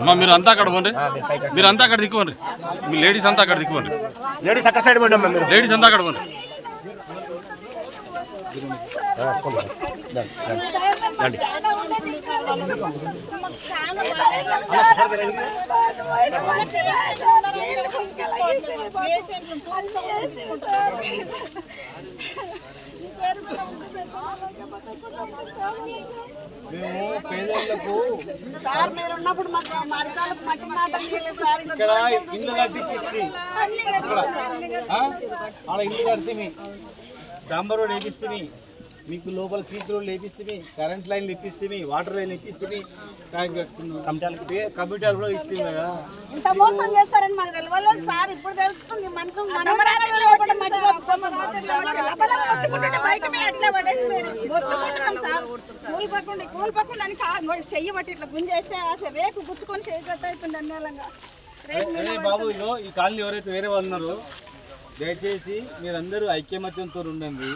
అమ్మా మీరు అంతా అక్కడ పోండి, మీరు అంతా అక్కడ దిక్కుపోండి, మీ లేడీస్ అంతా అక్కడ దిక్కుపోండి, లేడీస్ అక్కడ సైడ్ పోండి, లేడీస్ అంతా అక్కడ పోండి. మేము పేదలకు సార్ మీరు ఉన్నప్పుడు మాకు మార్గాలకు మట్టి నాటం చేయలేదు సార్. ఇక్కడ ఇల్లు కట్టించిస్తే ఆడ ఇల్లు కడితే డాంబర్ రోడ్ వేపిస్తే మీకు లోపల సీట్ రోడ్లు వేపిస్తే కరెంట్ లైన్లు ఇప్పిస్తే వాటర్ లైన్ ఇప్పిస్తే కంప్యూటర్ కూడా ఇస్తే కదా. ఇంత మోసం చేస్తారని మాకు తెలియలేదు సార్. ఇప్పుడు తెలుస్తుంది చెయ్యి బట్టి ఇట్లా గుంజేస్తే రేపు గుచ్చుకొని చెయ్యి కట్ట అయిపోయింది అన్నేలంగా. బాబు ఇగో ఈ కాలనీ ఎవరైతే వేరే వాళ్ళు ఉన్నారో దయచేసి మీరందరూ ఐక్యమత్యంతో ఉండండి.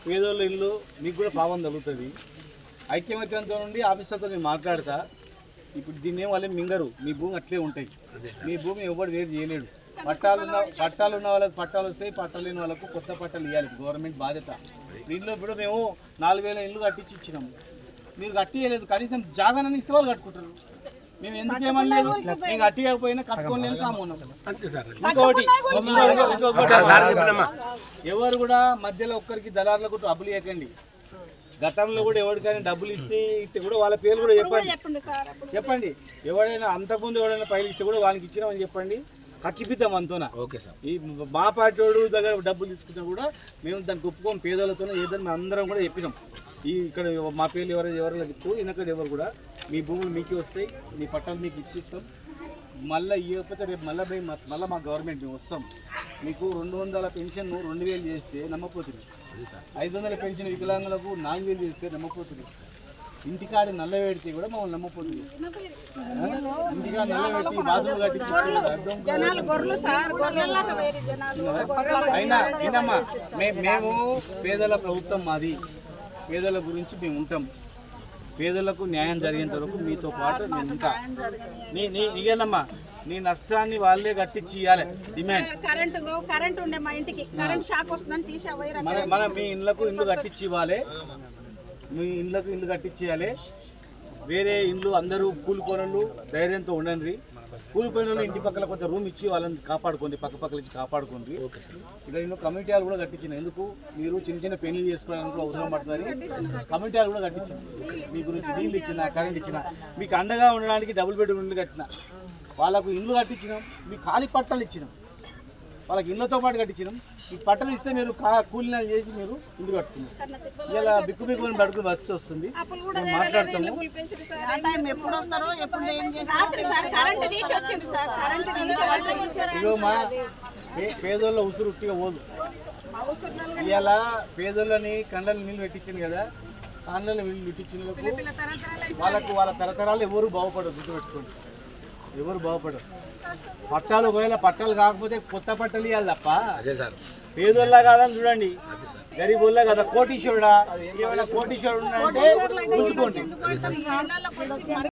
పేదోళ్ళ ఇల్లు మీకు కూడా పాపం తగ్గుతుంది. ఐక్యమత్యంతో ఉండి ఆఫీసర్తో నేను మాట్లాడతా. ఇప్పుడు దీన్ని వాళ్ళే మింగరు, మీ భూమి అట్లే ఉంటాయి. మీ భూమి ఎవరు వేరు చేయలేడు. పట్టాలు ఉన్న వాళ్ళకి పట్టాలు వస్తాయి, పట్టాలు లేని వాళ్ళకు కొత్త పట్టాలు ఇవ్వాలి, గవర్నమెంట్ బాధ్యత. దీంట్లో ఇప్పుడు మేము 4000 ఇల్లు కట్టించి ఇచ్చినాము, మీరు కట్టియలేదు. కనీసం జాగానని ఇస్తే వాళ్ళు కట్టుకుంటారు. మేము ఎందుకు ఏమనలేదు, మేము కట్టియకపోయినా కట్టుకోలేని కామున్నాం. ఇంకోటి ఎవరు కూడా మధ్యలో ఒక్కరికి దళారులకు డబ్బులు ఇవ్వకండి. గతంలో కూడా ఎవరికైనా డబ్బులు ఇస్తే కూడా వాళ్ళ పేర్లు కూడా చెప్పండి. ఎవరైనా అంతకుముందు ఎవరైనా పైలు ఇస్తే కూడా వాళ్ళకి ఇచ్చినామని చెప్పండి. కక్కిపిద్దాం అంతోనా. ఈ మా పార్టీ దగ్గర డబ్బులు తీసుకున్నా కూడా మేము దానికి ఒప్పుకోం. పేదలతోనే ఏదైనా అందరం కూడా చెప్పినాం. ఇక్కడ మా పేర్లు ఎవరైనా చెప్తూ వెనకడ ఎవరు కూడా మీ భూములు మీకే వస్తాయి, మీ పట్టాలు మీకు ఇప్పిస్తాం. మళ్ళీ ఇవ్వకపోతే రేపు మళ్ళీ మా గవర్నమెంట్ మేము వస్తాం. మీకు 200 పెన్షన్ 2000 చేస్తే నమ్మపోతుంది. 500 పెన్షన్ వికలాంగులకు 4000 చేస్తే నమ్మపోతుంది. ఇంటికాడ నల్ల పెడితే కూడా మమ్మల్ని నమ్మపోతుంది. ఇంటికాడ నల్ల పెట్టి బాధలు కట్టి అయినా ఏంటమ్మా, మేము పేదల ప్రభుత్వం మాది. పేదల గురించి మేము ఉంటాం. పేదలకు న్యాయం జరిగేంత వరకు మీతో పాటు నేను ఉంటా. నీకేనమ్మా, నీ నష్టాన్ని వాళ్ళే కట్టించి ఇవ్వాలి. డిమాండ్ కరెంట్ ఉండే మా ఇంటికి కరెంట్ షాక్ వస్తుందని తీసేవారు. మన మీ ఇళ్ళకు ఇల్లు కట్టించి ఇవ్వాలి. మీ ఇళ్ళకు ఇల్లు కట్టించేయాలి. వేరే ఇండ్లు అందరూ కూలిపోయిన ధైర్యంతో ఉండండి. కూలిపోయిన ఇంటి పక్కల కొంత రూమ్ ఇచ్చి వాళ్ళని కాపాడుకోండి, పక్కపక్కల ఇచ్చి కాపాడుకోండి. ఇక్కడ ఎన్నో కమ్యూనిటీ హాల్ కూడా కట్టించిన. ఎందుకు మీరు చిన్న పెళ్లి చేసుకోవడానికి అవసరం పడుతుంది. కమ్యూనిటీ హాల్ కూడా కట్టించిన. మీ గురించి నీళ్ళు ఇచ్చిన, కరెంట్ ఇచ్చిన, మీకు అండగా ఉండడానికి డబుల్ బెడ్రూమ్ ఇల్లు కట్టిన. వాళ్ళకు ఇల్లు కట్టించినాం. మీకు ఖాళీ పట్టాలు ఇచ్చినాం. వాళ్ళకి ఇళ్ళతో పాటు కట్టించినాం. ఈ పట్టలు ఇస్తే మీరు కూలినాలు చేసి మీరు ఇల్లు కట్టుకున్నారు. ఇలా బిక్కు బిక్కుని పడుకుని వచ్చి వస్తుంది. మేము మాట్లాడతాము. ఇగో మా పేదోళ్ళ ఉసురు ఉట్టిగా పోదు. ఇలా పేదోళ్ళని కండ్ల నీళ్ళు పెట్టించింది కదా, కండ్ల నీళ్ళు పెట్టించిన వాళ్ళ తరతరాలు ఎవరు బాగుపడరు. గుర్తుపెట్టుకోండి, ఎవరు బాగుపడరు. పట్టాలు ఒకవేళ పట్టాలు కాకపోతే కొత్త పట్టాలు ఇవ్వాలి తప్ప పేదోళ్ళ కాదని చూడండి. గరీబోళ్ళ కదా కోటీశ్వరుడా, ఏమైనా కోటీశ్వరుడు అంటే చూసుకోండి.